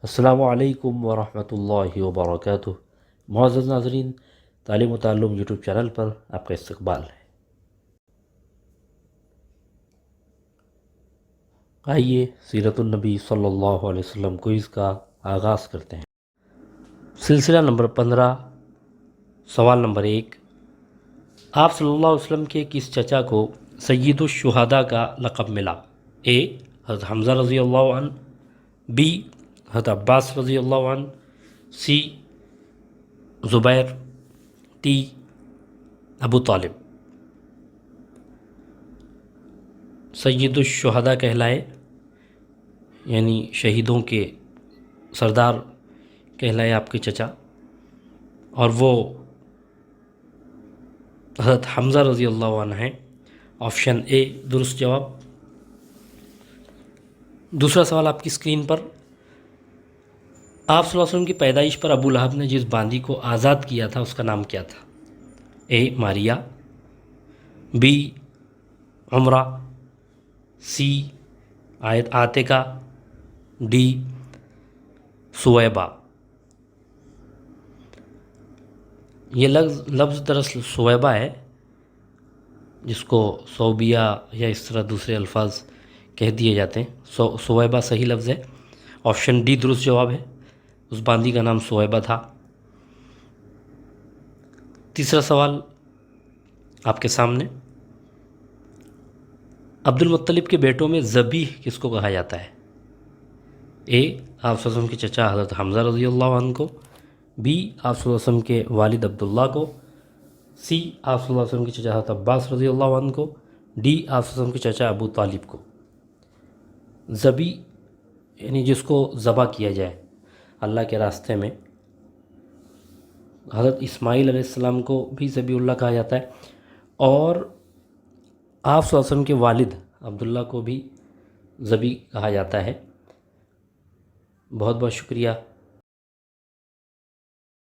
السلام علیکم ورحمۃ اللہ وبرکاتہ۔ معزز ناظرین، تعلیم و تعلم یوٹیوب چینل پر آپ کا استقبال ہے۔ آئیے سیرت النبی صلی اللہ علیہ وسلم کوئز کا آغاز کرتے ہیں۔ سلسلہ نمبر 15، سوال نمبر 1، آپ صلی اللہ علیہ وسلم کے کس چچا کو سید الشہداء کا لقب ملا؟ اے حضرت حمزہ رضی اللہ عنہ، بی حضرت عباس رضی اللہ عنہ، سی زبیر، ٹی ابو طالب۔ سید الشہداء کہلائے یعنی شہیدوں کے سردار کہلائے آپ کے چچا، اور وہ حضرت حمزہ رضی اللہ عنہ ہیں۔ آپشن اے درست جواب۔ دوسرا سوال آپ کی اسکرین پر، آپ صلی اللہ علیہ وسلم کی پیدائش پر ابو لہب نے جس باندی کو آزاد کیا تھا اس کا نام کیا تھا؟ اے ماریہ، بی عمرہ، سی عاتکہ، ڈی سویبہ۔ یہ لفظ دراصل سویبہ ہے، جس کو صوبیہ یا اس طرح دوسرے الفاظ کہہ دیے جاتے ہیں۔ سویبہ صحیح لفظ ہے، آپشن ڈی درست جواب ہے۔ اس باندی کا نام سویبہ تھا۔ تیسرا سوال آپ کے سامنے، عبد المطلب کے بیٹوں میں ذبیح کس کو کہا جاتا ہے؟ اے آپ صلی اللہ علیہ وسلم کے چچا حضرت حمزہ رضی اللہ عنہ کو، بی آپ صلی اللہ علیہ وسلم کے والد عبداللہ کو، سی آپ صلی اللہ علیہ وسلم کے چچا حضرت عباس رضی اللہ عنہ کو، ڈی آپ صلی اللہ علیہ وسلم کے چچا ابو طالب کو۔ ذبیح یعنی جس کو ذبح کیا جائے اللہ کے راستے میں۔ حضرت اسماعیل علیہ السلام کو بھی ذبیح اللہ کہا جاتا ہے، اور آپ صلی اللہ علیہ وسلم کے والد عبداللہ کو بھی ذبیح کہا جاتا ہے۔ بہت بہت شکریہ۔